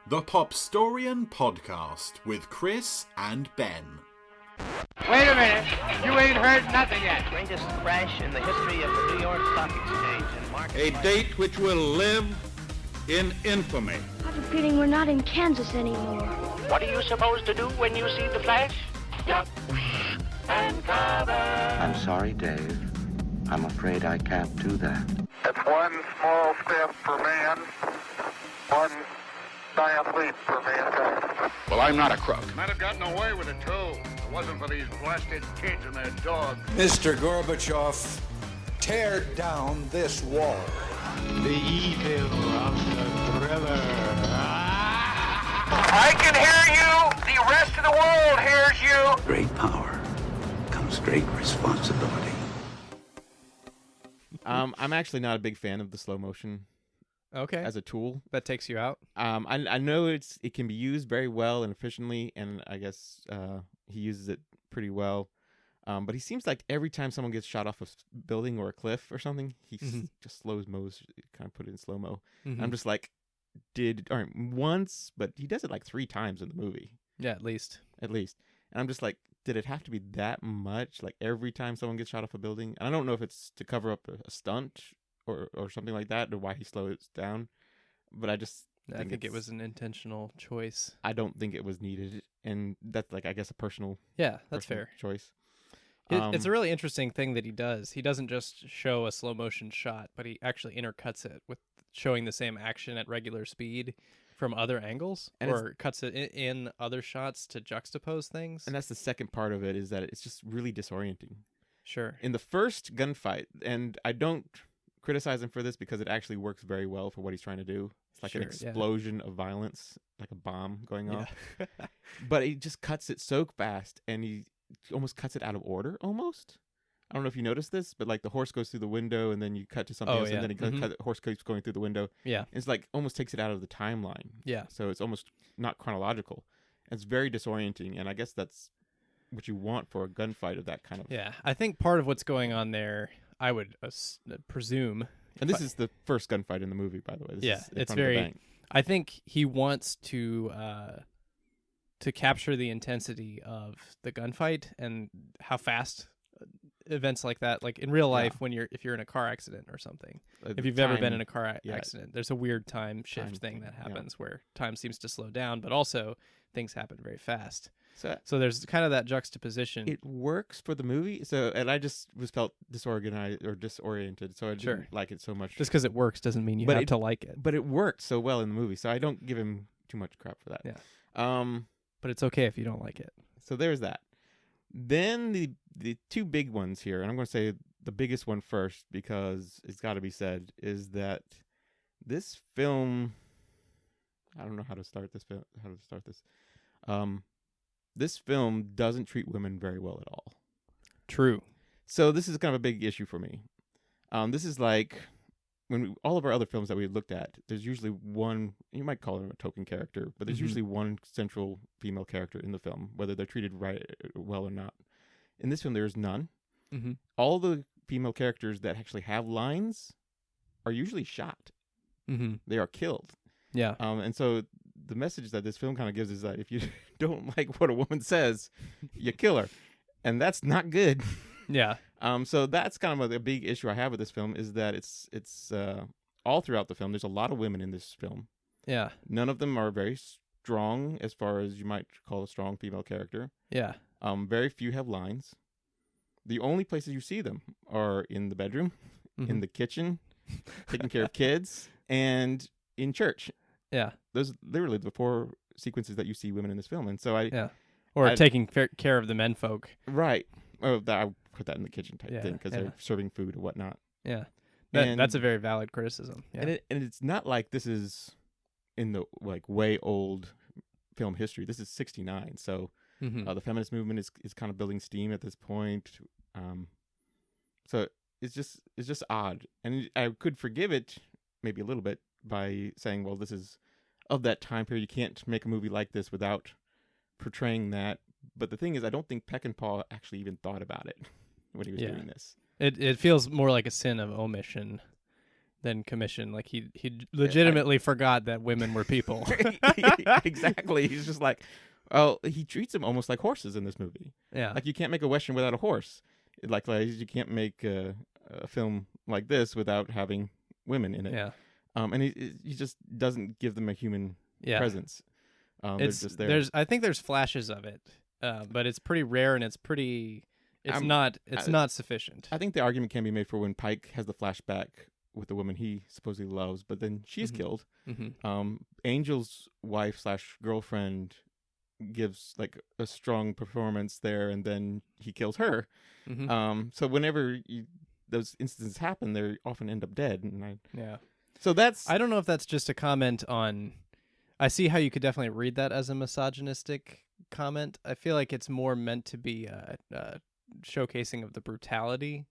The Popstorian Podcast with Chris and Ben. Wait a minute, you ain't heard nothing yet. Greatest crash in the history of the New York Stock Exchange in March. A date which will live in infamy. I have a feeling we're not in Kansas anymore. What are you supposed to do when you see the flash? Duck and cover. I'm sorry, Dave. I'm afraid I can't do that. It's one small step for man, one giant leap for mankind. Well, I'm not a crook. Might have gotten away with it, too. If it wasn't for these blasted kids and their dog. Mr. Gorbachev, tear down this wall. The evil of the thriller. I can hear you. The rest of the world hears you. Great power comes great responsibility. I'm actually not a big fan of the slow motion as a tool. That takes you out. I know it can be used very well and efficiently, and I guess he uses it pretty well. But he seems like every time someone gets shot off a building or a cliff or something, he just slows mo's, kind of put it in slow mo. I'm just like, once, but he does it like 3 times in the movie. Yeah, at least. And I'm just like, did it have to be that much? Like every time someone gets shot off a building? And I don't know if it's to cover up a stunt or something like that, or why he slows down. But I think it was an intentional choice. I don't think it was needed. And that's like, I guess, a personal that's fair choice. It's a really interesting thing that he does. He doesn't just show a slow motion shot, but he actually intercuts it with showing the same action at regular speed from other angles, or cuts it in other shots to juxtapose things. And that's the second part of it, is that it's just really disorienting. Sure. In the first gunfight, and I don't criticize him for this because it actually works very well for what he's trying to do. It's like an explosion of violence, like a bomb going off. But he just cuts it so fast, and he almost cuts it out of order, almost. I don't know if you noticed this, but like the horse goes through the window, and then you cut to something else, and then the horse keeps going through the window. Yeah. It's like almost takes it out of the timeline. Yeah. So it's almost not chronological. It's very disorienting, and I guess that's what you want for a gunfight of that kind of. Yeah, I think part of what's going on there, I would presume. And this is the first gunfight in the movie, by the way. It's very. I think he wants to capture the intensity of the gunfight and how fast events like that, like in real life, if you're in a car accident or something, if you've ever been in a car accident, there's a weird time shift thing that happens where time seems to slow down, but also things happen very fast. So there's kind of that juxtaposition. It works for the movie. And I just felt disorganized or disoriented, so I didn't like it so much. Just because it works doesn't mean you have to like it. But it worked so well in the movie, so I don't give him too much crap for that. Yeah. But it's okay if you don't like it. So there's that. Then the 2 big ones here, and I'm going to say the biggest one first because it's got to be said, is that this film, I don't know how to start this. This film doesn't treat women very well at all. True. So this is kind of a big issue for me. This is like all of our other films that we looked at, there's usually one, you might call him a token character, but there's usually one central female character in the film, whether they're treated well or not. In this film, there's none. All the female characters that actually have lines are usually shot. They are killed. Yeah. And so the message that this film kind of gives is that if you don't like what a woman says, you kill her. And that's not good. Yeah. So that's kind of a big issue I have with this film, is that it's all throughout the film. There's a lot of women in this film. Yeah. None of them are very strong as far as you might call a strong female character. Yeah. Very few have lines. The only places you see them are in the bedroom, in the kitchen, taking care of kids, and in church. Yeah. Those are literally the 4 sequences that you see women in this film. And so taking care of the men folk. Right. Oh, I put that in the kitchen type thing because they're serving food or whatnot. Yeah. That's a very valid criticism. Yeah. And it's not like this is in the like way old film history. This is 1969. So the feminist movement is kind of building steam at this point. So it's just odd. And I could forgive it maybe a little bit by saying, well, this is of that time period. You can't make a movie like this without portraying that. But the thing is, I don't think Peckinpah actually even thought about it when he was doing this. It feels more like a sin of omission than commission. Like he legitimately forgot that women were people. Exactly. He's just like, oh, he treats them almost like horses in this movie. Yeah. Like you can't make a Western without a horse. Like you can't make a film like this without having women in it. Yeah. And he just doesn't give them a human presence. It's just there. I think there's flashes of it, but it's pretty rare and it's not sufficient. I think the argument can be made for when Pike has the flashback with the woman he supposedly loves, but then she's killed. Mm-hmm. Angel's wife / girlfriend gives like a strong performance there, and then he kills her. Mm-hmm. So whenever those instances happen, they often end up dead. Yeah. So I don't know if that's just a comment on. I see how you could definitely read that as a misogynistic comment. I feel like it's more meant to be a showcasing of the brutality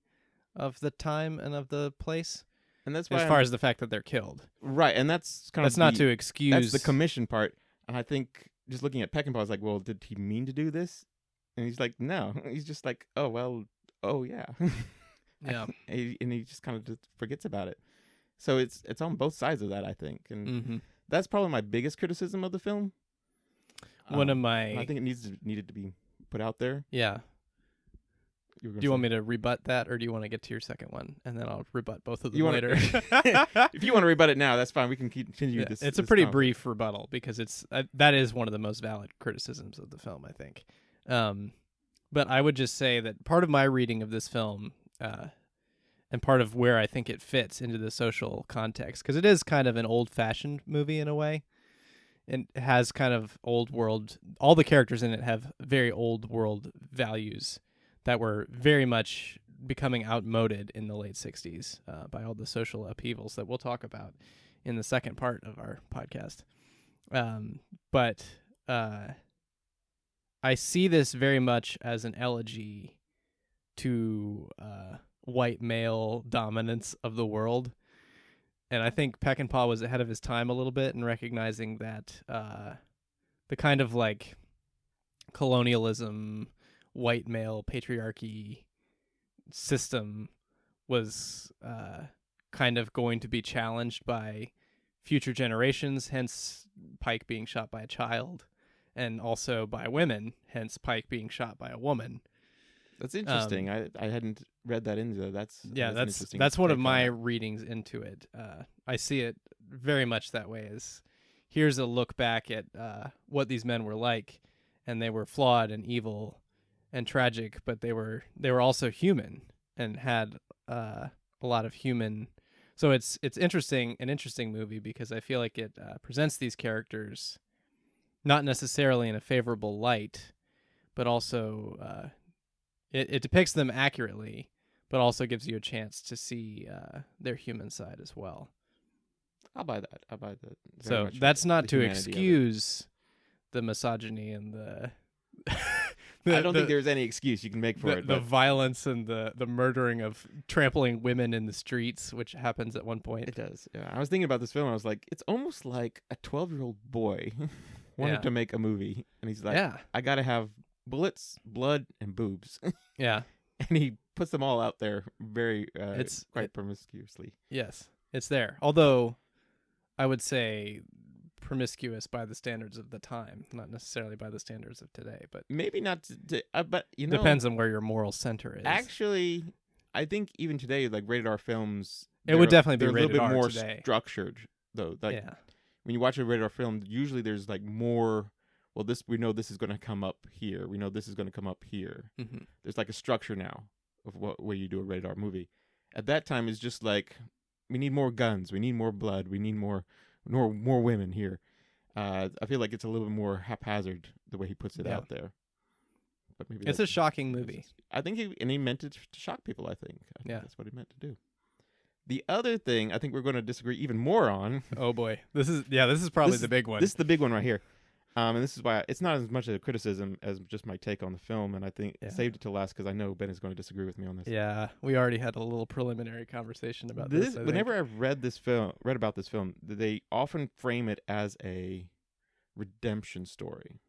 of the time and of the place. And that's why as far as the fact that they're killed. Right, and that's not to excuse. That's the commission part. And I think just looking at Peckinpah, I was like, well, did he mean to do this? And he's like, no. He's just like, oh, well, oh, yeah. Yeah. And he just kind of just forgets about it. So it's on both sides of that, I think. And that's probably my biggest criticism of the film. One of my... I think it needed to be put out there. Yeah. Do you want me to rebut that, or do you want to get to your second one, and then I'll rebut both of them later? If you want to rebut it now, that's fine. We can continue this. It's a pretty brief rebuttal because that is one of the most valid criticisms of the film, I think. But I would just say that part of my reading of this film, and part of where I think it fits into the social context, because it is kind of an old-fashioned movie in a way, and it has kind of old world. All the characters in it have very old world values that were very much becoming outmoded in the late 60s by all the social upheavals that we'll talk about in the second part of our podcast. But I see this very much as an elegy to white male dominance of the world. And I think Peckinpah was ahead of his time a little bit in recognizing that the kind of like colonialism, white male patriarchy system was kind of going to be challenged by future generations, hence Pike being shot by a child, and also by women, hence Pike being shot by a woman. That's interesting. I hadn't read that into that. That's one of my readings into it. I see it very much that way, as here's a look back at what these men were like, and they were flawed and evil and tragic, but they were also human and had a lot of human. So it's an interesting movie because I feel like it presents these characters not necessarily in a favorable light, but also it depicts them accurately, but also gives you a chance to see their human side as well. I'll buy that. So that's not to excuse the misogyny and the I don't think there's any excuse you can make for it. The violence and the murdering of trampling women in the streets, which happens at one point. It does. Yeah. I was thinking about this film. I was like, it's almost like a 12-year-old boy wanted to make a movie. And he's like, I got to have bullets, blood, and boobs. Yeah. And he puts them all out there very quite promiscuously. Yes, it's there. Although I would say promiscuous by the standards of the time, not necessarily by the standards of today, but maybe not but depends on where your moral center is. Actually, I think even today, like rated R films, it would definitely be rated R today. A little bit more structured, though. Like when you watch a rated R film, usually there's like more. Well, we know this is going to come up here. We know this is going to come up here. Mm-hmm. There's like a structure now of what way you do a rated R movie. At that time, it's just like we need more guns, we need more blood, we need more women here. I feel like it's a little bit more haphazard the way he puts it out there. But maybe it's a shocking movie. I think he meant it to shock people. I think that's what he meant to do. The other thing I think we're going to disagree even more on. Oh boy, this is probably the big one. This is the big one right here. And this is why it's not as much a criticism as just my take on the film, and I think I saved it to last because I know Ben is going to disagree with me on this. Yeah, we already had a little preliminary conversation about this. Whenever I've read about this film, they often frame it as a redemption story,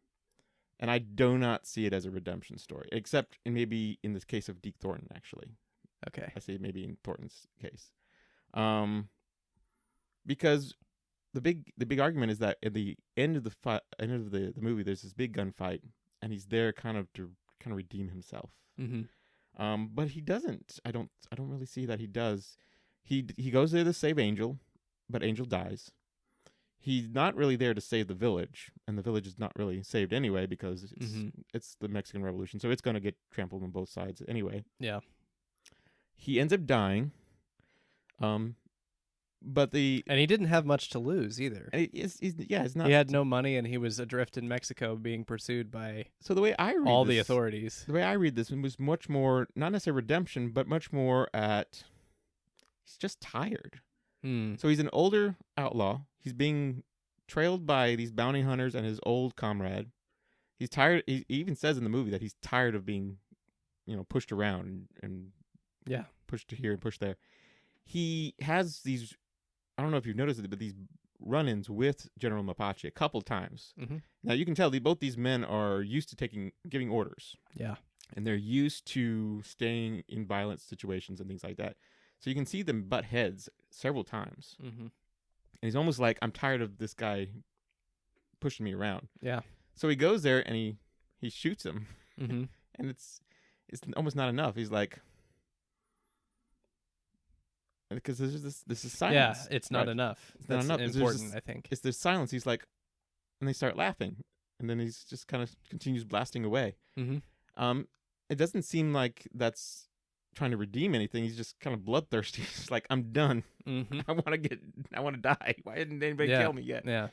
and I do not see it as a redemption story, except maybe in this case of Deke Thornton. Actually, okay, I see it maybe in Thornton's case. because the big argument is that at the end of the movie, there's this big gunfight, and he's there kind of to redeem himself. Mm-hmm. But he doesn't. I don't really see that he does. He goes there to save Angel, but Angel dies. He's not really there to save the village, and the village is not really saved anyway because it's the Mexican Revolution, so it's going to get trampled on both sides anyway. Yeah. He ends up dying. But and he didn't have much to lose either. It's not. He had no money, and he was adrift in Mexico, being pursued by the way I read all the authorities. The way I read this, it was much more not necessarily redemption, but much more at he's just tired. So he's an older outlaw. He's being trailed by these bounty hunters and his old comrade. He's tired. He even says in the movie that he's tired of being, pushed around and pushed to here and pushed there. He has these. I don't know if you've noticed it, but these run-ins with General Mapache a couple times. Mm-hmm. Now you can tell both these men are used to giving orders. Yeah, and they're used to staying in violent situations and things like that. So you can see them butt heads several times. Mm-hmm. And he's almost like, I'm tired of this guy pushing me around. Yeah. So he goes there and he shoots him. Mm-hmm. And it's almost not enough. He's like, because this is silence. Yeah, it's not enough. That's not enough. Important, I think. It's this silence. He's like, and they start laughing. And then he's just kind of continues blasting away. Mm-hmm. It doesn't seem like that's trying to redeem anything. He's just kind of bloodthirsty. He's like, I'm done. Mm-hmm. I want to die. Why didn't anybody kill me yet? Yeah.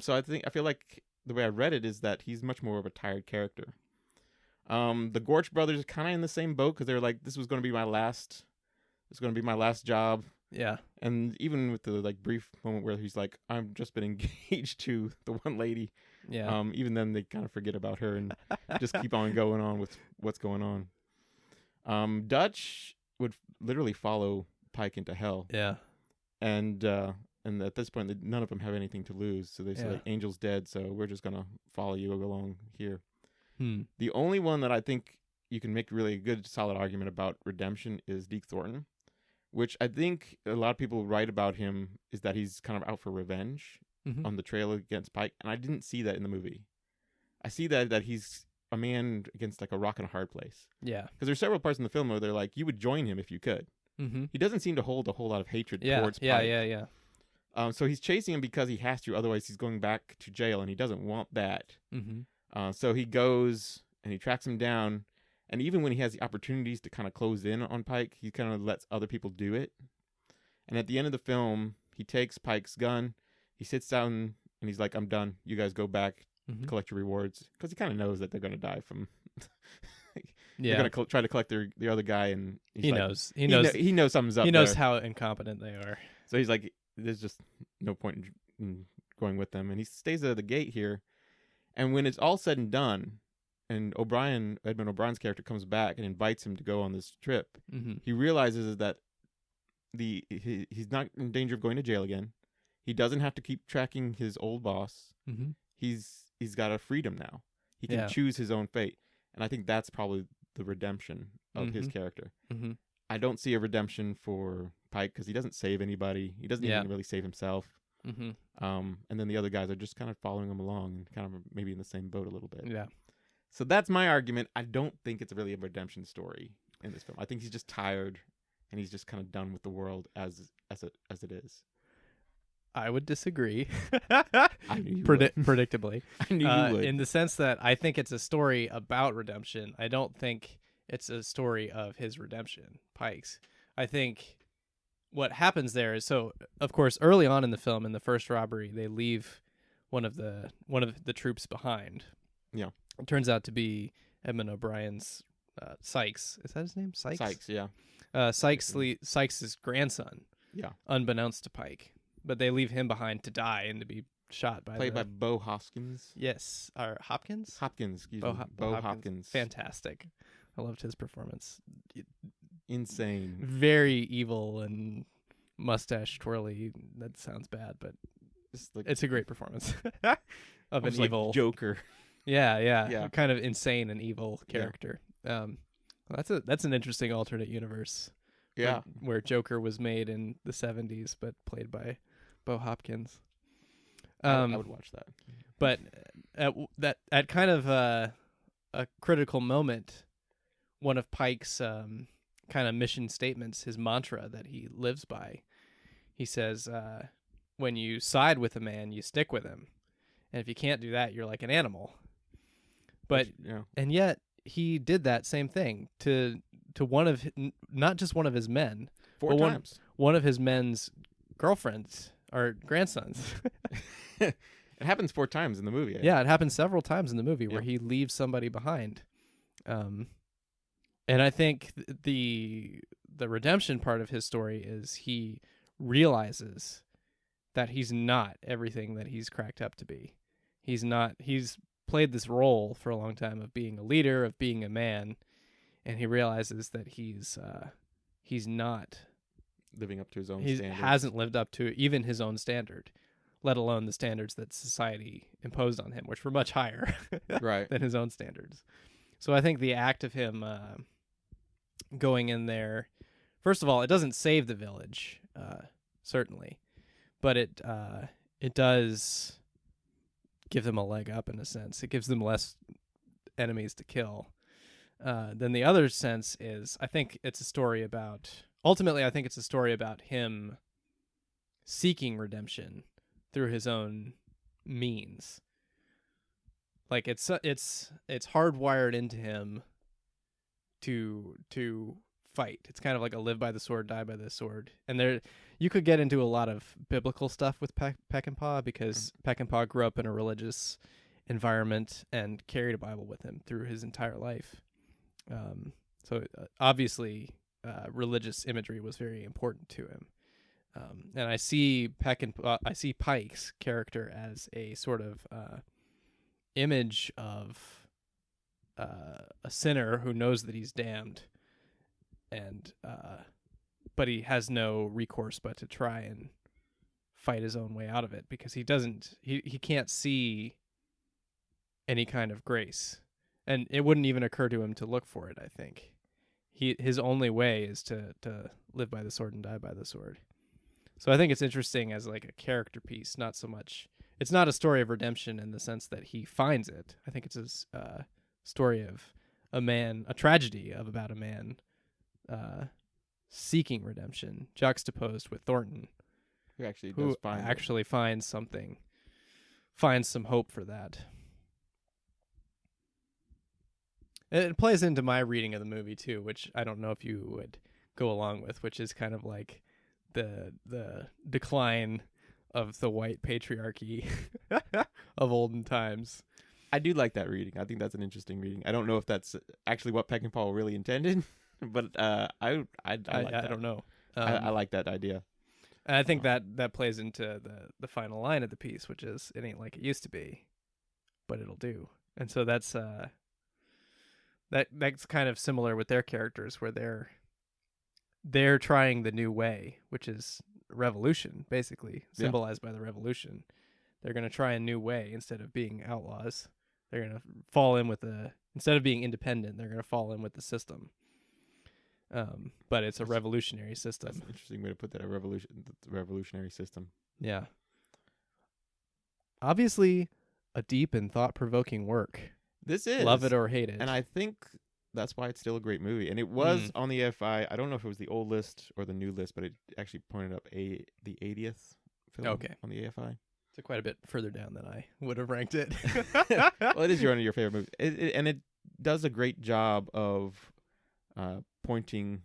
So I feel like the way I read it is that he's much more of a tired character. The Gorch brothers are kind of in the same boat because they're like, this was going to be my last. It's going to be my last job. Yeah. And even with the brief moment where he's like, I've just been engaged to the one lady. Yeah. Even then they kind of forget about her and just keep on going on with what's going on. Dutch would literally follow Pike into hell. Yeah. And at this point, none of them have anything to lose. So they say, like, Angel's dead, so we're just going to follow you along here. The only one that I think you can make really a good, solid argument about redemption is Deke Thornton, which I think a lot of people write about him is that he's kind of out for revenge on the trail against Pike. And I didn't see that in the movie. I see that he's a man against like a rock and a hard place. Yeah. Because there's several parts in the film where they're like, you would join him if you could. Mm-hmm. He doesn't seem to hold a whole lot of hatred towards Pike. Yeah. So he's chasing him because he has to. Otherwise, he's going back to jail, and he doesn't want that. Mm-hmm. So he goes and he tracks him down. And even when he has the opportunities to kind of close in on Pike, he kind of lets other people do it. And at the end of the film, he takes Pike's gun. He sits down and he's like, I'm done. You guys go back, collect your rewards. Because he kind of knows that they're going to die from... They're going to try to collect the other guy. And he knows. He knows something's up. He knows there. how incompetent they are. So he's like, there's just no point in going with them. And he stays at the gate here. And when it's all said and done, and Edmund O'Brien's character comes back and invites him to go on this trip, he realizes that he's not in danger of going to jail again. He doesn't have to keep tracking his old boss. He's got a freedom now. He can choose his own fate. And I think that's probably the redemption of his character. I don't see a redemption for Pike because he doesn't save anybody. He doesn't even really save himself. And then the other guys are just kind of following him along and kind of maybe in the same boat a little bit. Yeah. So that's my argument. I don't think it's really a redemption story in this film. I think he's just tired and he's just kind of done with the world as it is. I would disagree. I knew you would. Predictably. I knew you would. In the sense that I think it's a story about redemption. I don't think it's a story of his redemption, Pike's. I think what happens there is, so of course early on in the film, in the first robbery, they leave one of the troops behind. Yeah. It turns out to be Edmund O'Brien's Sykes. Is that his name? Sykes? Sykes, yeah. Sykes' grandson. Yeah. Unbeknownst to Pike. But they leave him behind to die and to be shot by Played by Bo Hoskins. Yes. Or Hopkins? Hopkins, excuse me. Bo Hopkins. Fantastic. I loved his performance. Insane. Very evil and mustache twirly. That sounds bad, but it's a great performance. Of an evil like Joker. Yeah. Kind of insane and evil character. That's an interesting alternate universe. Yeah. Where Joker was made in the 70s but played by Bo Hopkins. I would watch that. But at kind of a critical moment, one of Pike's kind of mission statements, his mantra that he lives by, he says, when you side with a man, you stick with him. And if you can't do that, you're like an animal. But and yet he did that same thing to one of not just one of his men, 4 times. One of his men's girlfriends or grandsons. It happens 4 times in the movie. Yeah, it happens several times in the movie where he leaves somebody behind. And I think the redemption part of his story is he realizes that he's not everything that he's cracked up to be. He's played this role for a long time of being a leader, of being a man, and he realizes that he's not living up to his own standards. He hasn't lived up to even his own standard, let alone the standards that society imposed on him, which were much higher than his own standards. So I think the act of him going in there, first of all, it doesn't save the village, certainly, but it does give them a leg up in a sense. It gives them less enemies to kill. Then the other sense is, I think it's a story about him seeking redemption through his own means. Like it's hardwired into him to fight. It's kind of like a live by the sword, die by the sword. And there, you could get into a lot of biblical stuff with Peckinpah because Peckinpah grew up in a religious environment and carried a Bible with him through his entire life. So obviously, religious imagery was very important to him. And I see Pike's character as a sort of image of a sinner who knows that he's damned, and but he has no recourse but to try and fight his own way out of it because he can't see any kind of grace, and it wouldn't even occur to him to look for it. I think his only way is to live by the sword and die by the sword. So I think it's interesting as like a character piece, not so much. It's not a story of redemption in the sense that he finds it. I think it's a story of a tragedy about a man seeking redemption, juxtaposed with Thornton, who actually finds some hope for that. It plays into my reading of the movie too, which I don't know if you would go along with, which is kind of like the decline of the white patriarchy of olden times. I do like that reading. I think that's an interesting reading. I don't know if that's actually what Peckinpah really intended, but I like that. I don't know. I like that idea. And I think that plays into the final line of the piece, which is, "It ain't like it used to be, but it'll do." And so that's kind of similar with their characters, where they're trying the new way, which is revolution, basically symbolized by the revolution. They're going to try a new way instead of being outlaws. They're going to fall in with instead of being independent, they're going to fall in with the system. But it's a revolutionary system. That's an interesting way to put that. Revolutionary system. Yeah. Obviously, a deep and thought-provoking work. This is. Love it or hate it. And I think that's why it's still a great movie. And it was on the AFI. I don't know if it was the old list or the new list, but it actually pointed up the 80th film on the AFI. So quite a bit further down than I would have ranked it. Well, it is one of your favorite movies. And it does a great job of pointing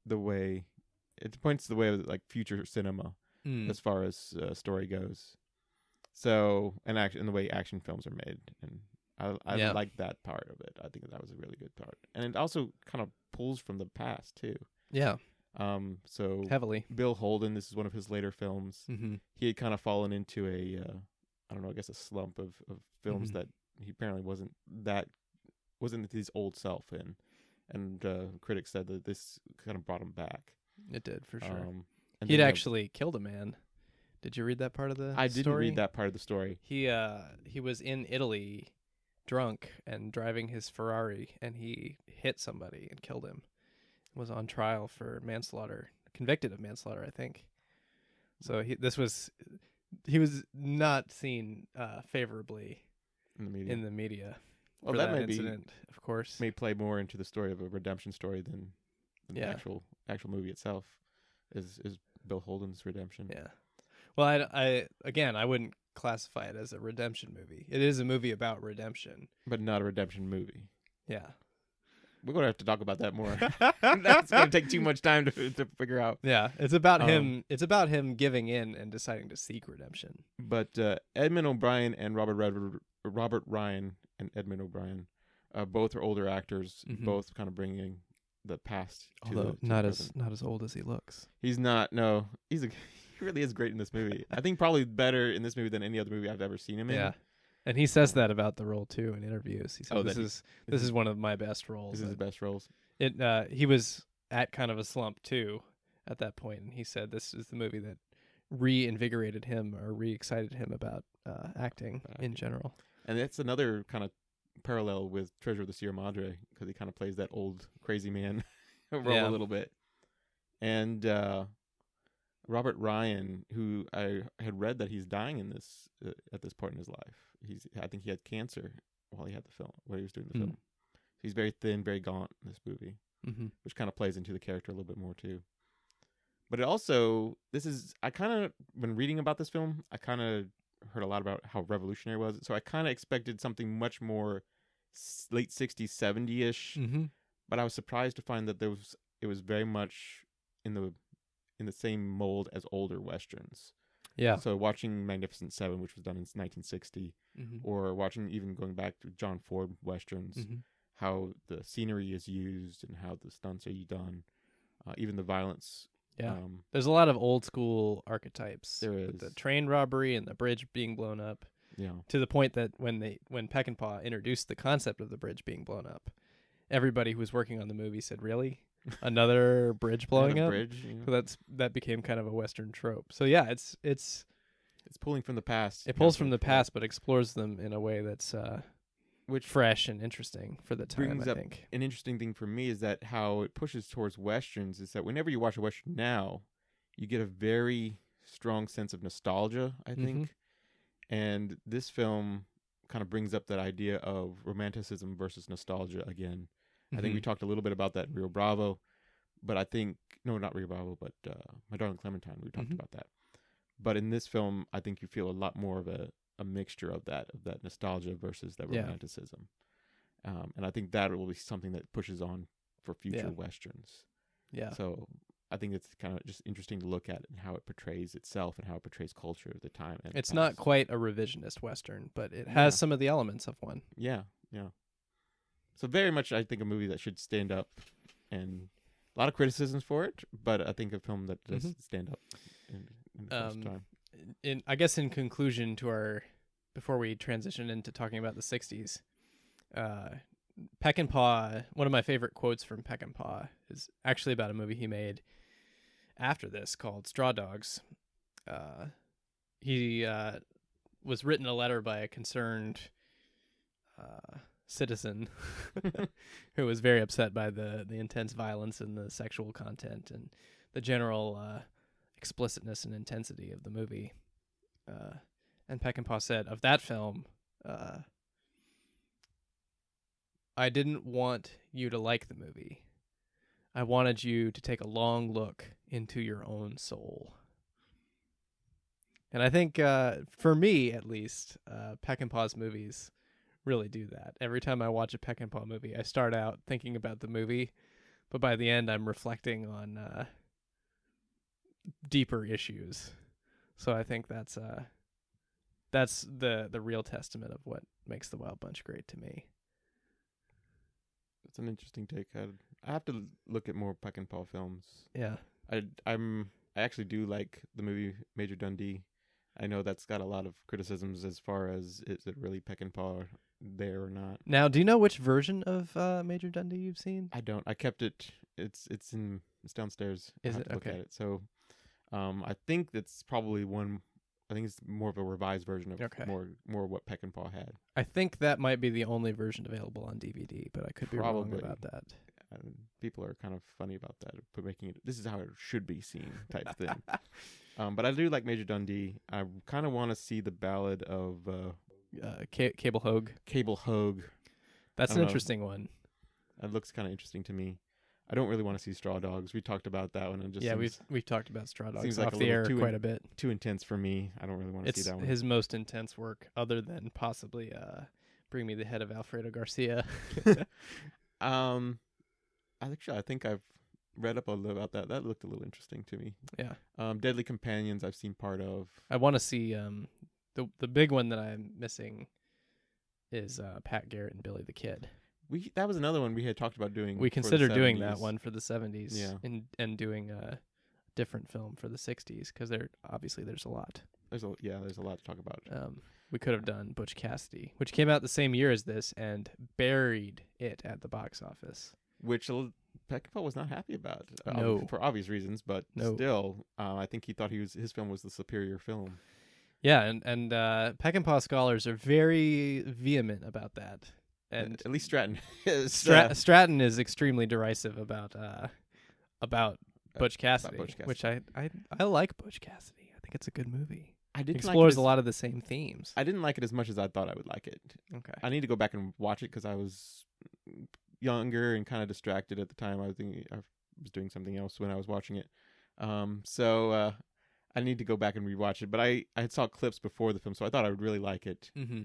the way. It points the way of like future cinema as far as story goes. So, and the way action films are made. And I like that part of it. I think that was a really good part. And it also kind of pulls from the past too. Yeah. So heavily. Bill Holden, this is one of his later films. Mm-hmm. He had kind of fallen into a a slump of films that he apparently wasn't his old self in. And critics said that this kind of brought him back. It did, for sure. He'd actually killed a man. Did you read that part of the story? I didn't read that part of the story. He was in Italy drunk and driving his Ferrari, and he hit somebody and killed him. Was on trial for manslaughter, convicted of manslaughter, I think. So he was not seen favorably in the media. Well, that incident, of course, may play more into the story of a redemption story than the actual movie itself. Is Bill Holden's redemption? Yeah. Well, I wouldn't classify it as a redemption movie. It is a movie about redemption, but not a redemption movie. Yeah. We're going to have to talk about that more. That's going to take too much time to figure out. Yeah, it's about him. It's about him giving in and deciding to seek redemption. But Edmund O'Brien and Robert Ryan and Edmund O'Brien, both are older actors, both kind of bringing the past. Although not as old as he looks. He's not. No, he really is great in this movie. I think probably better in this movie than any other movie I've ever seen him in. Yeah. And he says that about the role too in interviews. He said, "This is one of my best roles. This is his best roles." He was at kind of a slump too at that point, and he said this is the movie that reinvigorated him or re-excited him about acting in general. And that's another kind of parallel with Treasure of the Sierra Madre, because he kind of plays that old crazy man role a little bit. And Robert Ryan, who I had read that he's dying in this at this point in his life. I think he had cancer while he was doing the film. He's very thin, very gaunt in this movie, which kind of plays into the character a little bit more too. But it also, when reading about this film, I kind of heard a lot about how revolutionary it was. So I kind of expected something much more late 60s, 70-ish. But I was surprised to find that it was very much in the same mold as older Westerns. Yeah. So watching Magnificent Seven, which was done in 1960, or watching even going back to John Ford Westerns, how the scenery is used and how the stunts are done, even the violence. Yeah. There's a lot of old school archetypes. There is. With the train robbery and the bridge being blown up. Yeah. To the point that when Peckinpah introduced the concept of the bridge being blown up, everybody who was working on the movie said, "Really? Another bridge blowing up?" Bridge, yeah. So that became kind of a Western trope. So yeah, it's pulling from the past. It pulls from the past, but explores them in a way that's fresh and interesting for the time. Brings I up think an interesting thing for me is that how it pushes towards Westerns is that whenever you watch a Western now, you get a very strong sense of nostalgia, I think. And this film kind of brings up that idea of romanticism versus nostalgia again. I think we talked a little bit about that in Rio Bravo, but I think, no, not Rio Bravo, but My Darling Clementine, we talked about that. But in this film, I think you feel a lot more of a mixture of that nostalgia versus that romanticism. And I think that will be something that pushes on for future Westerns. Yeah. So I think it's kind of just interesting to look at and how it portrays itself and how it portrays culture at the time. And it's not quite a revisionist Western, but it has some of the elements of one. Yeah, yeah. So very much, I think, a movie that should stand up, and a lot of criticisms for it, but I think a film that does stand up in the first time. I guess in conclusion to before we transition into talking about the 60s, Peckinpah, one of my favorite quotes from Peckinpah is actually about a movie he made after this called Straw Dogs. He was written a letter by a concerned citizen who was very upset by the intense violence and the sexual content and the general explicitness and intensity of the movie. And Peckinpah said of that film, "I didn't want you to like the movie. I wanted you to take a long look into your own soul." And I think, for me at least, Peckinpah's movies really do that. Every time I watch a Peckinpah movie, I start out thinking about the movie, but by the end I'm reflecting on deeper issues. So I think that's the real testament of what makes The Wild Bunch great to me. It's an interesting take. I have to look at more Peckinpah films. Yeah. I actually do like the movie Major Dundee. I know that's got a lot of criticisms as far as is it really Peckinpah there or not. Now, do you know which version of Major Dundee you've seen? I don't. I kept it. It's downstairs. Is it? Okay. Look at it. So, I think it's probably one. I think it's more of a revised version of more what Peckinpah had. I think that might be the only version available on DVD, but I could be wrong about that. People are kind of funny about that, for making it. This is how it should be seen, type thing. But I do like Major Dundee. I kind of want to see the Ballad of Cable Hogue. Cable Hogue. That's an interesting one. It looks kind of interesting to me. I don't really want to see Straw Dogs. We talked about that one. And just we've talked about Straw Dogs seems off like the air quite a bit. Too intense for me. I don't really want to see that one. It's his most intense work, other than possibly Bring Me the Head of Alfredo Garcia. I think I've read up a little about that. That looked a little interesting to me. Yeah. Deadly Companions I've seen part of. I want to see the big one that I'm missing is Pat Garrett and Billy the Kid. That was another one we had talked about doing. We considered doing that one for the 70s, yeah, and doing a different film for the 60s, because there's a lot. There's a lot to talk about. We could have done Butch Cassidy, which came out the same year as this and buried it at the box office. Which Peckinpah was not happy about. No. For obvious reasons, but still, I think he thought his film was the superior film. Yeah, and Peckinpah scholars are very vehement about that. And at least Stratton is. Stratton is extremely derisive about Butch Cassidy, which I like Butch Cassidy. I think it's a good movie. It explores a lot of the same themes. I didn't like it as much as I thought I would like it. Okay. I need to go back and watch it because I was younger and kind of distracted at the time. I was doing something else when I was watching it. So I need to go back and rewatch it. But I had saw clips before the film, so I thought I would really like it. Mm-hmm.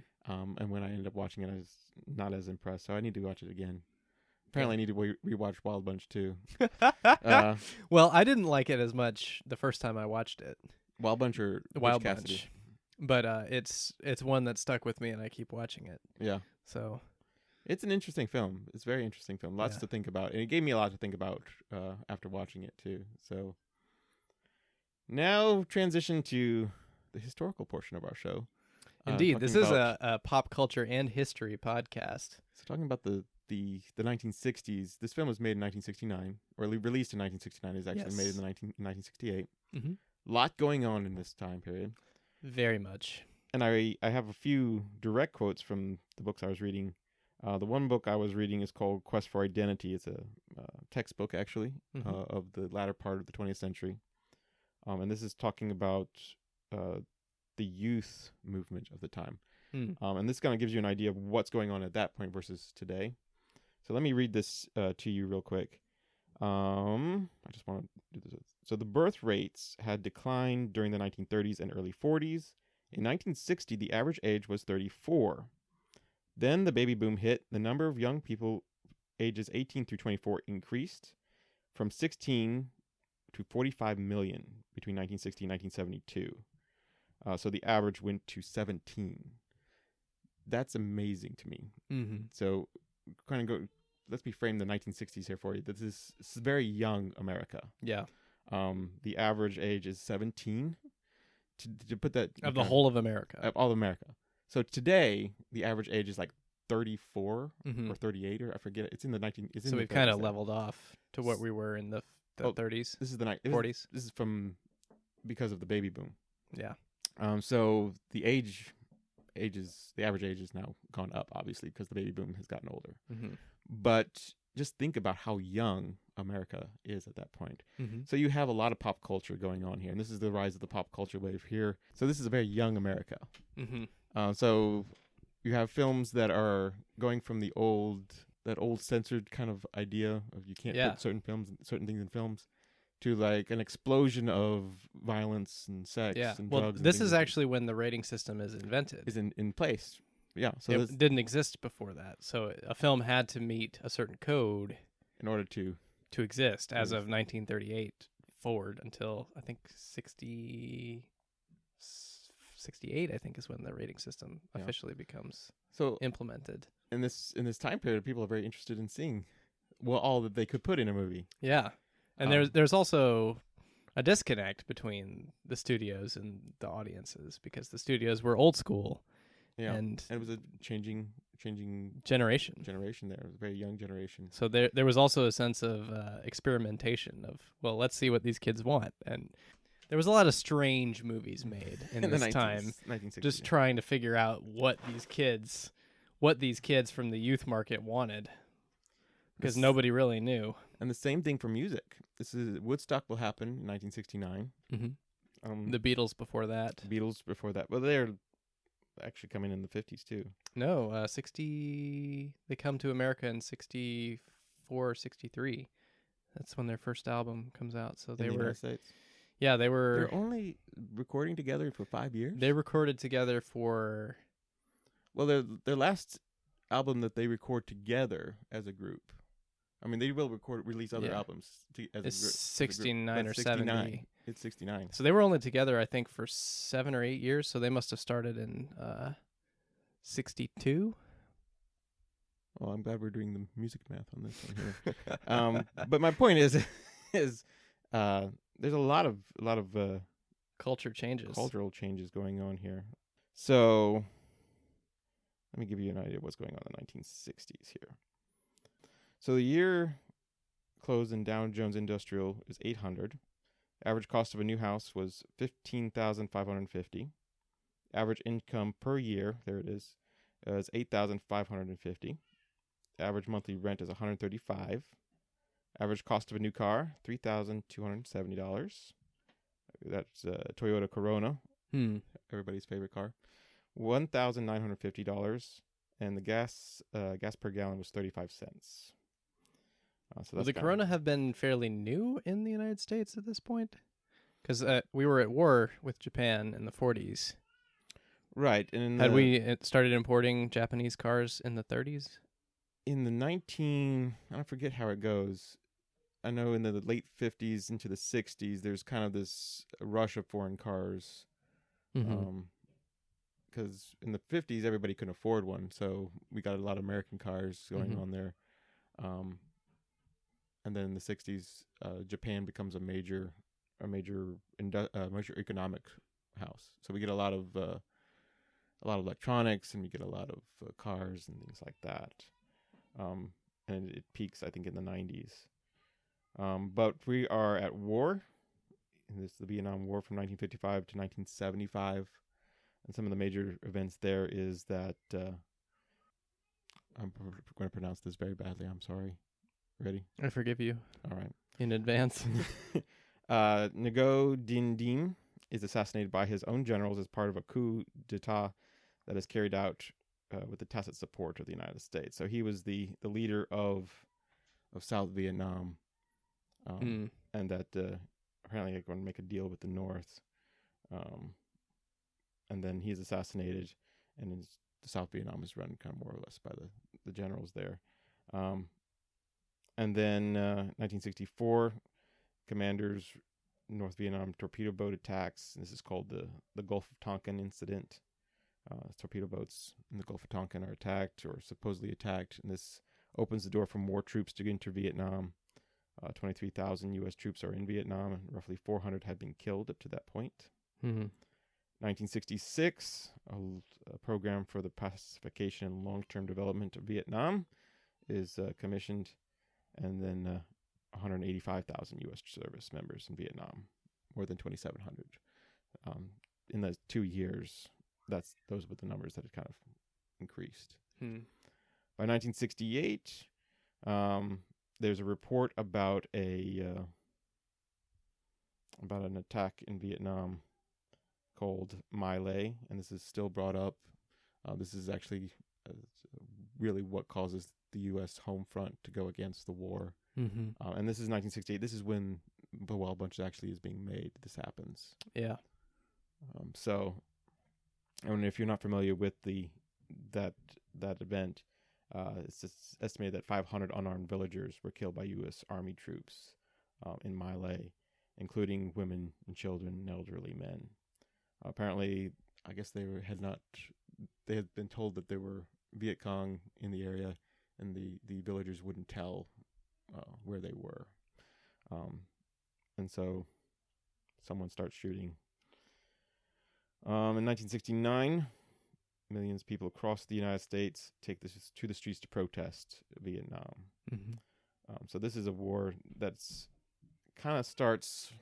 And when I ended up watching it, I was not as impressed. So I need to watch it again. Apparently, I need to rewatch Wild Bunch too. Well, I didn't like it as much the first time I watched it. Wild Bunch or Wild Bunch, but it's one that stuck with me, and I keep watching it. Yeah. So it's an interesting film. It's a very interesting film. Lots to think about, and it gave me a lot to think about after watching it too. So now transition to the historical portion of our show. Indeed, this is a pop culture and history podcast. So talking about the 1960s, this film was made in 1969, or released in 1969. Is actually made in 1968. Mm-hmm. A lot going on in this time period. Very much. And I have a few direct quotes from the books I was reading. The one book I was reading is called Quest for Identity. It's a textbook, actually, of the latter part of the 20th century. And this is talking about the youth movement of the time. And this kind of gives you an idea of what's going on at that point versus today. So let me read this to you real quick. I just want to do this. So the birth rates had declined during the 1930s and early 40s. In 1960, the average age was 34. Then the baby boom hit. The number of young people ages 18 through 24 increased from 16 to 45 million between 1960 and 1972. So the average went to 17. That's amazing to me. Mm-hmm. So kind of go. Let's frame the 1960s here for you. This is very young America. Yeah. The average age is 17. To put that of the whole of America. Of all of America. So today, the average age is like 34 or 38, or I forget. It's in the 19. It's in so the we've kind of leveled off to what we were in the 30s. This is the 40s. This is because of the baby boom. Yeah. So the average age is now gone up, obviously, because the baby boom has gotten older. Mm-hmm. But just think about how young America is at that point. Mm-hmm. So you have a lot of pop culture going on here, and this is the rise of the pop culture wave here. So this is a very young America. Mm-hmm. So you have films that are going from that old censored kind of idea of you can't put certain things in films, to like an explosion of violence and sex and drugs. This is actually when the rating system is invented. Is in place. Yeah. So it didn't exist before that. So a film had to meet a certain code in order to exist as of 1938 forward until I think 68, I think, is when the rating system officially becomes implemented. In this time period, people are very interested in seeing all that they could put in a movie. Yeah. And there's also a disconnect between the studios and the audiences, because the studios were old school. Yeah. And it was a changing generation there. It was a very young generation. So there was also a sense of experimentation of, let's see what these kids want. And there was a lot of strange movies made in this time, just trying to figure out what these kids from the youth market wanted. because nobody really knew. And the same thing for music. Woodstock will happen in 1969. The Beatles before that. Well, they're actually coming in the 50s too. No, 60. They come to America in 64, 63. That's when their first album comes out. So they in the were. United States. Yeah, they were. They're only recording together for 5 years. They recorded together for. Well, their last album that they record together as a group. I mean, they will release other albums as it's a group. 69 or 70. It's 69. So they were only together, I think, for 7 or 8 years. So they must have started in 62. Well, I'm glad we're doing the music math on this one here. But my point is there's a lot of cultural changes going on here. So let me give you an idea of what's going on in the 1960s here. So the year closed in Dow Jones Industrial is 800. Average cost of a new house was $15,550. Average income per year, there it is $8,550. Average monthly rent is $135. Average cost of a new car, $3,270. That's Toyota Corona, everybody's favorite car. $1,950, and the gas per gallon was 35 cents. So Would the Corona have been fairly new in the United States at this point? Because we were at war with Japan in the 40s. Right. And had we started importing Japanese cars in the 30s? In the I forget how it goes. I know in the late 50s into the 60s, there's kind of this rush of foreign cars. Because in the 50s, everybody couldn't afford one. So we got a lot of American cars going on there. And then in the 60s, Japan becomes a major economic house. So we get a lot of electronics, and we get a lot of cars and things like that. And it peaks, I think, in the 90s. But we are at war. And this is the Vietnam War from 1955 to 1975. And some of the major events there is that I'm going to pronounce this very badly. I'm sorry. Ready? I forgive you. All right. In advance. Ngo Dinh Diem is assassinated by his own generals as part of a coup d'etat that is carried out with the tacit support of the United States. So he was the leader of South Vietnam, and that apparently they're going to make a deal with the North. And then he's assassinated, and South Vietnam is run kind of more or less by the generals there. And then 1964, commanders North Vietnam torpedo boat attacks. This is called the Gulf of Tonkin incident. Torpedo boats in the Gulf of Tonkin are attacked or supposedly attacked, and this opens the door for more troops to enter Vietnam. 23,000 U.S. troops are in Vietnam, and roughly 400 have been killed up to that point. 1966, a program for the pacification and long-term development of Vietnam is commissioned, and then 185,000 U.S. service members in Vietnam, more than 2,700. In those 2 years, those were the numbers that had kind of increased. By 1968, there's a report about an attack in Vietnam called My Lai, and this is still brought up. This is actually really what causes the U.S. home front to go against the war. And this is 1968. This is when the Wild Bunch actually is being made. This happens. Yeah. So, I mean, if you're not familiar with that event, it's estimated that 500 unarmed villagers were killed by U.S. Army troops in My Lai, including women and children and elderly men. Apparently, I guess they had been told that there were Viet Cong in the area, and the villagers wouldn't tell where they were. And so someone starts shooting. In 1969, millions of people across the United States take this to the streets to protest Vietnam. So this is a war that's kind of starts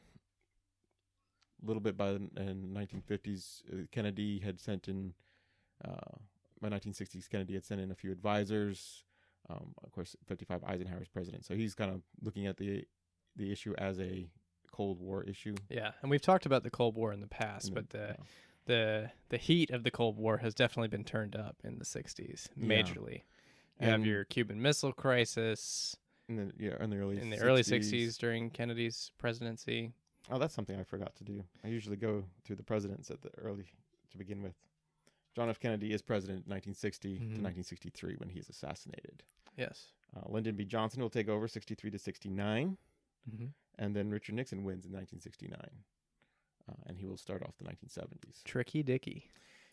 a little bit by the 1950s. Kennedy had sent in, by 1960s, Kennedy had sent in a few advisors. Of course, 55 Eisenhower's president. So he's kind of looking at the issue as a Cold War issue. Yeah, and we've talked about the Cold War in the past, but the heat of the Cold War has definitely been turned up in the 60s, majorly. You have your Cuban Missile Crisis in the early 60s during Kennedy's presidency. Oh, that's something I forgot to do. I usually go through the presidents at the early to begin with. John F. Kennedy is president 1960 to 1963 when he is assassinated. Yes. Lyndon B. Johnson will take over 63 to 69, and then Richard Nixon wins in 1969, and he will start off the 1970s. Tricky Dicky.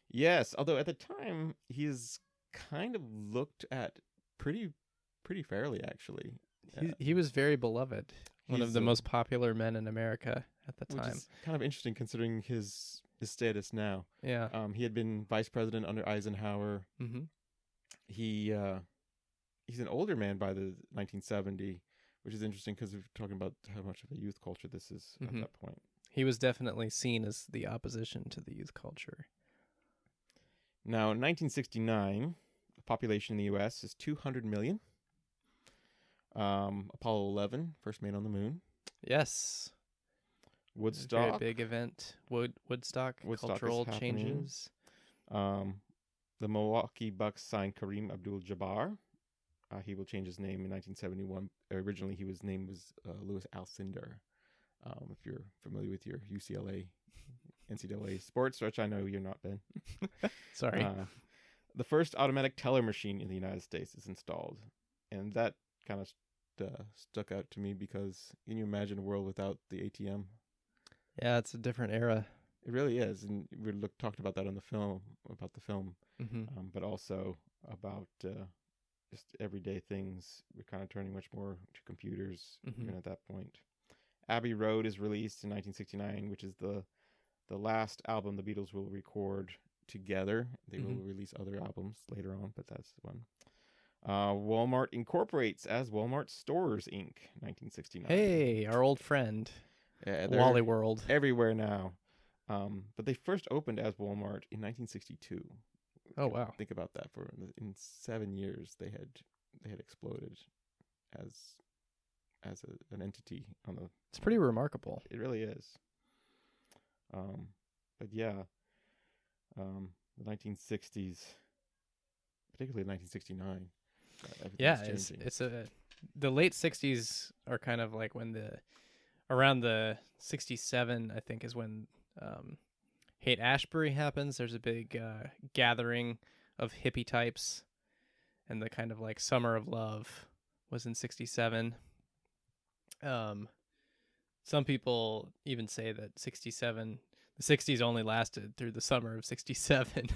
Yes, although at the time he's kind of looked at pretty fairly, actually. He was very beloved. One of the most popular men in America at the time. Which is kind of interesting considering his status now. Yeah. He had been vice president under Eisenhower. He's an older man by the 1970, which is interesting because we're talking about how much of a youth culture this is at that point. He was definitely seen as the opposition to the youth culture. Now, in 1969, the population in the U.S. is 200 million. Apollo 11, first man on the moon. Yes. Woodstock. Very big event. Woodstock cultural changes. The Milwaukee Bucks signed Kareem Abdul-Jabbar. He will change his name in 1971. Originally, his name was Louis Alcindor. If you're familiar with your UCLA NCAA sports, which I know you're not, Ben. Sorry. The first automatic teller machine in the United States is installed. And that kind of stuck out to me because can you imagine a world without the ATM? Yeah, it's a different era. It really is. And we talked about that on the film, but also about just everyday things. We're kind of turning much more to computers even at that point. Abbey Road is released in 1969, which is the last album the Beatles will record together. They will release other albums later on, but that's one. Walmart incorporates as Walmart Stores, Inc., 1969. Hey, our old friend. Yeah, Wally World. Everywhere now. But they first opened as Walmart in 1962. Oh, wow. Think about that. In 7 years, they had exploded as an entity on the... It's pretty remarkable. It really is. But yeah, the 1960s, particularly 1969. Yeah, it's the late 60s are kind of like when around the 67, I think, is when Haight-Ashbury happens. There's a big gathering of hippie types, and the kind of like Summer of Love was in 67. Some people even say that the 60s only lasted through the summer of 67.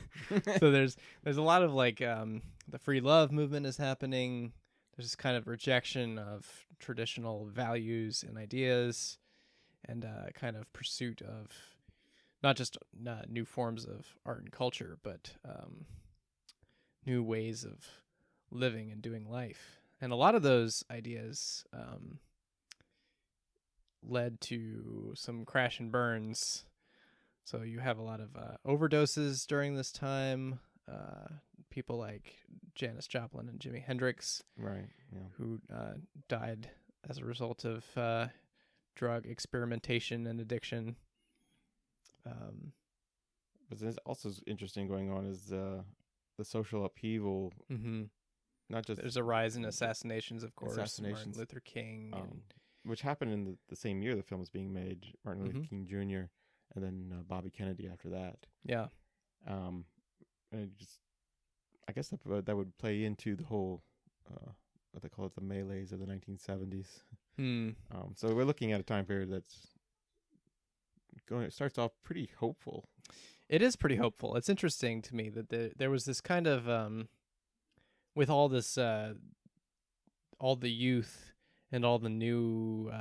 So there's a lot of like the free love movement is happening. There's this kind of rejection of traditional values and ideas, and kind of pursuit of not just new forms of art and culture, but new ways of living and doing life. And a lot of those ideas led to some crash and burns. So you have a lot of overdoses during this time. People like Janis Joplin and Jimi Hendrix, right? Yeah. Who died as a result of drug experimentation and addiction. But there's also interesting going on is the social upheaval. Not just there's a rise in assassinations, of course. Martin Luther King, which happened in the same year the film was being made. Martin Luther King Jr. and then Bobby Kennedy after that. Yeah. And I guess that would play into the whole what they call it, the melees of the 1970s. So we're looking at a time period that's it starts off pretty hopeful. It is pretty hopeful. It's interesting to me that there was this kind of with all this all the youth and all the new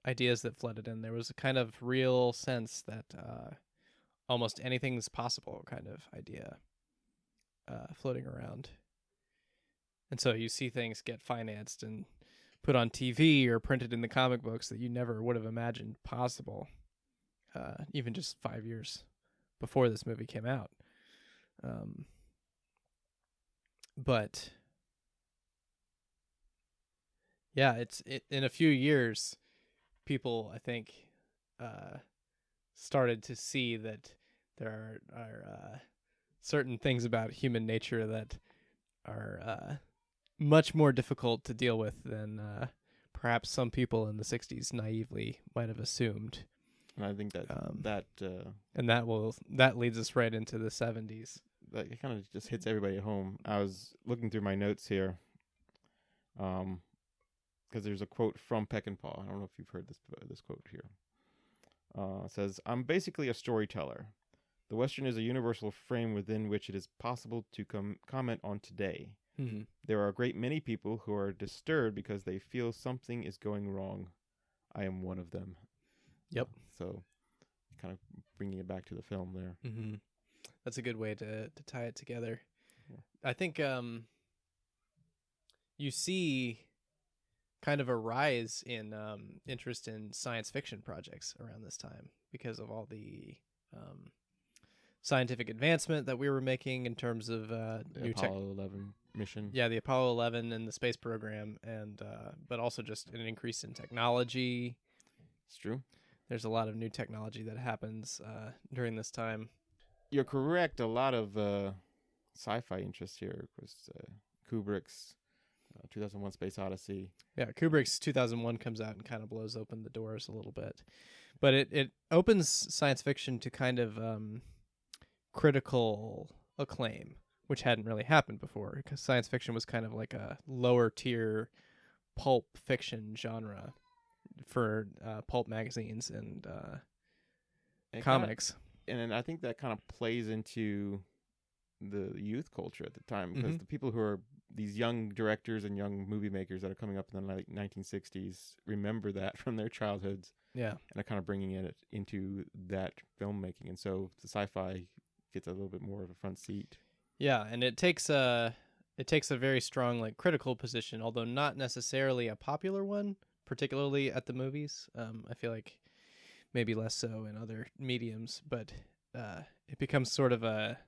ideas that flooded in, there was a kind of real sense that almost anything's possible kind of idea floating around. And so you see things get financed and put on TV or printed in the comic books that you never would have imagined possible, even just 5 years before this movie came out. But Yeah, in a few years, people, I think, started to see that there are certain things about human nature that are much more difficult to deal with than perhaps some people in the 60s naively might have assumed. And I think that that leads us right into the 70s. That it kind of just hits everybody at home. I was looking through my notes here, because there's a quote from Peckinpah. I don't know if you've heard this quote here. It says, "I'm basically a storyteller. The Western is a universal frame within which it is possible to comment on today. Mm-hmm. There are a great many people who are disturbed because they feel something is going wrong. I am one of them." Yep. So, kind of bringing it back to the film there. Mm-hmm. That's a good way to tie it together. Yeah. I think you see kind of a rise in interest in science fiction projects around this time because of all the scientific advancement that we were making in terms of new Apollo 11 mission. Yeah, the Apollo 11 and the space program, and but also just an increase in technology. It's true. There's a lot of new technology that happens during this time. You're correct. A lot of sci-fi interest here. Of course, Kubrick's 2001: Space Odyssey. Yeah, Kubrick's 2001 comes out and kind of blows open the doors a little bit. But it opens science fiction to kind of critical acclaim, which hadn't really happened before, because science fiction was kind of like a lower tier pulp fiction genre for pulp magazines and comics. And I think that kind of plays into the youth culture at the time, because the people who are these young directors and young movie makers that are coming up in the 1960s remember that from their childhoods. Yeah. And are kind of bringing it into that filmmaking. And so the sci-fi gets a little bit more of a front seat. Yeah, and it takes a very strong like critical position, although not necessarily a popular one, particularly at the movies. I feel like maybe less so in other mediums, but it becomes sort of a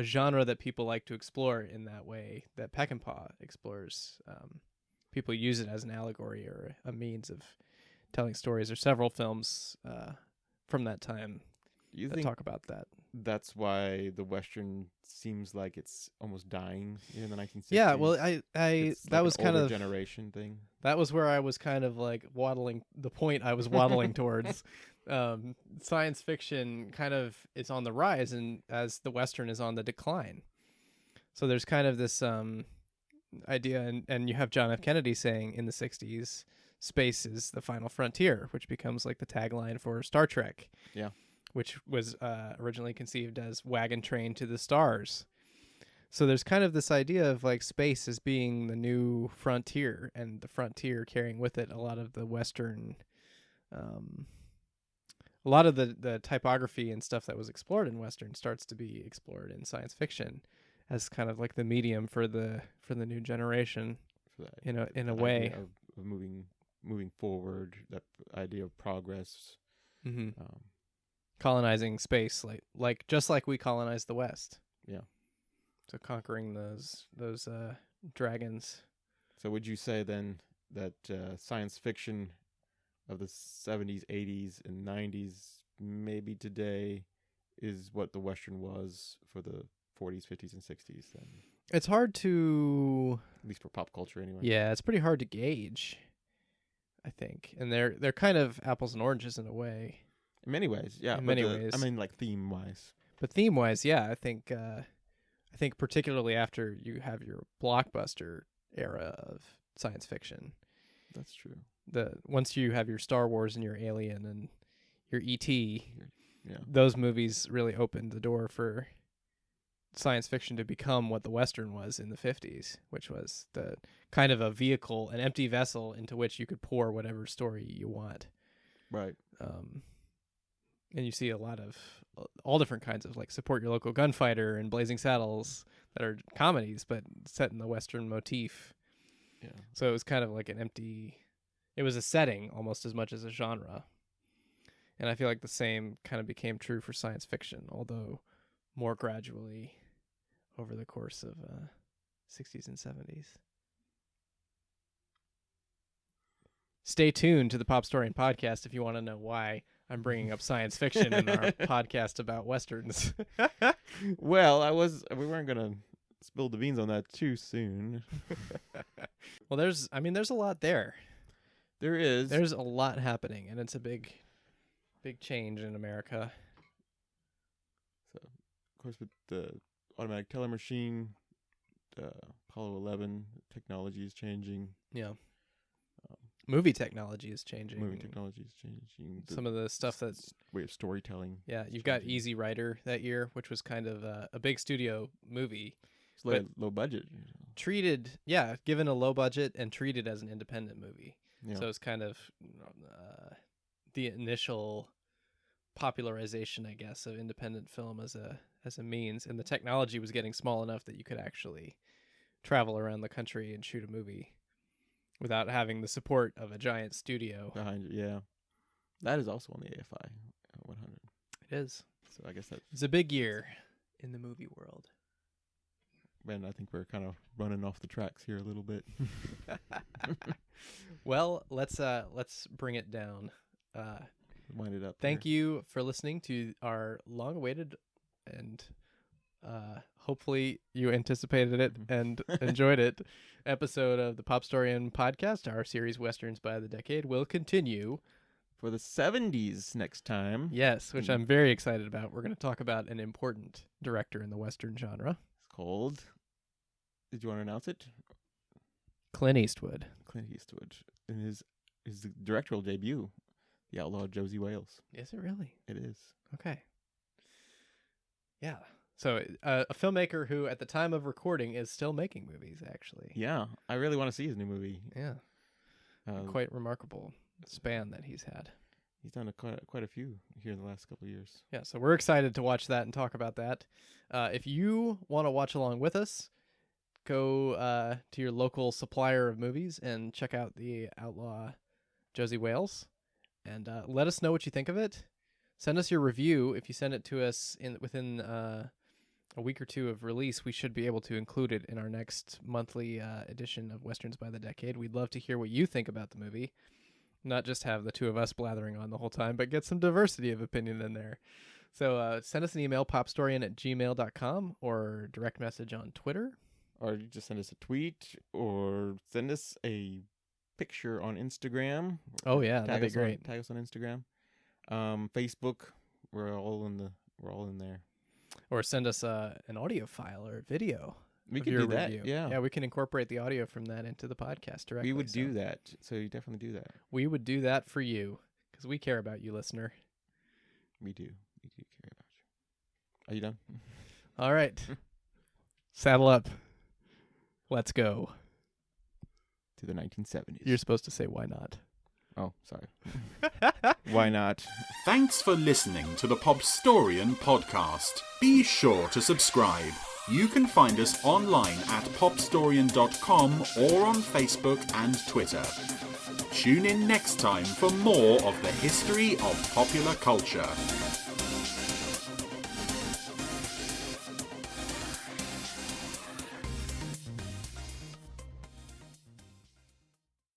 genre that people like to explore in that way that Peckinpah explores. People use it as an allegory or a means of telling stories. There's several films from that time that talk about that. That's why the Western seems like it's almost dying in the 1960s. Yeah, well, that was kind of generation thing. That was where I was kind of like waddling. The point I was waddling towards. Science fiction kind of is on the rise, and as the Western is on the decline. So there's kind of this idea, and you have John F. Kennedy saying in the 60s, space is the final frontier, which becomes like the tagline for Star Trek. Yeah. Which was originally conceived as wagon train to the stars. So there's kind of this idea of like space as being the new frontier, and the frontier carrying with it a lot of the Western, a lot of the typography and stuff that was explored in Western starts to be explored in science fiction as kind of like the medium for the new generation. In a way of moving forward, that idea of progress. Mm-hmm. Colonizing space, like just like we colonized the West. Yeah. So conquering those dragons. So would you say then that science fiction of the 70s, 80s, and 90s, maybe today, is what the Western was for the 40s, 50s, and 60s then? It's hard to... At least for pop culture anyway. Yeah, it's pretty hard to gauge, I think. And they're kind of apples and oranges in a way. In many ways, yeah. In many ways. I mean, like theme-wise. But theme-wise, yeah, I think particularly after you have your blockbuster era of science fiction. That's true. Once you have your Star Wars and your Alien and your E.T., yeah, those movies really opened the door for science fiction to become what the Western was in the 50s, which was the kind of a vehicle, an empty vessel into which you could pour whatever story you want. Right. And you see a lot of all different kinds of like Support Your Local Gunfighter and Blazing Saddles that are comedies, but set in the Western motif. Yeah. So it was kind of like it was a setting almost as much as a genre. And I feel like the same kind of became true for science fiction, although more gradually over the course of 60s and 70s. stay tuned to the Popstorian podcast if you want to know why I'm bringing up science fiction in our podcast about Westerns. Well, we weren't going to spill the beans on that too soon. Well, there's a lot there. There is. There's a lot happening, and it's a big change in America. So, of course, with the automatic teller machine, Apollo 11, technology is changing. Yeah. Movie technology is changing. Some of the stuff that's way of storytelling. Yeah, you've got Easy Rider that year, which was kind of a big studio movie. It's low budget. Given a low budget and treated as an independent movie. Yeah. So it's kind of the initial popularization, I guess, of independent film as a means, and the technology was getting small enough that you could actually travel around the country and shoot a movie without having the support of a giant studio behind it. Yeah, that is also on the AFI 100. It is. So I guess it's a big year in the movie world. Man, I think we're kind of running off the tracks here a little bit. Well, let's bring it down. Wind it up. Thank you for listening to our long-awaited and hopefully you anticipated it and enjoyed it episode of the Popstorian podcast. Our series Westerns by the Decade will continue for the 70s next time. Yes, which I'm very excited about. We're going to talk about an important director in the Western genre. It's called, did you want to announce it? Clint Eastwood. In his directorial debut, The Outlaw Josey Wales. Is it really? It is. Okay. Yeah. So a filmmaker who, at the time of recording, is still making movies, actually. Yeah. I really want to see his new movie. Yeah. Quite remarkable span that he's had. He's done quite a few here in the last couple of years. Yeah, so we're excited to watch that and talk about that. If you want to watch along with us, go to your local supplier of movies and check out The Outlaw Josey Wales. And let us know what you think of it. Send us your review. If you send it to us within a week or two of release, we should be able to include it in our next monthly edition of Westerns by the Decade. We'd love to hear what you think about the movie. Not just have the two of us blathering on the whole time, but get some diversity of opinion in there. So send us an email, popstorian@gmail.com, or direct message on Twitter. Or you just send us a tweet, or send us a picture on Instagram. Oh yeah, that'd be great. Tag us on Instagram. Facebook, we're all in there. Or send us an audio file or video. We can do that. Yeah, we can incorporate the audio from that into the podcast directly. We would do that. So you definitely do that. We would do that for you because we care about you, listener. We do. We do care about you. Are you done? All right. Saddle up. Let's go. To the 1970s. You're supposed to say why not. Oh, sorry. Why not? Thanks for listening to the Popstorian podcast. Be sure to subscribe. You can find us online at popstorian.com or on Facebook and Twitter. Tune in next time for more of the history of popular culture.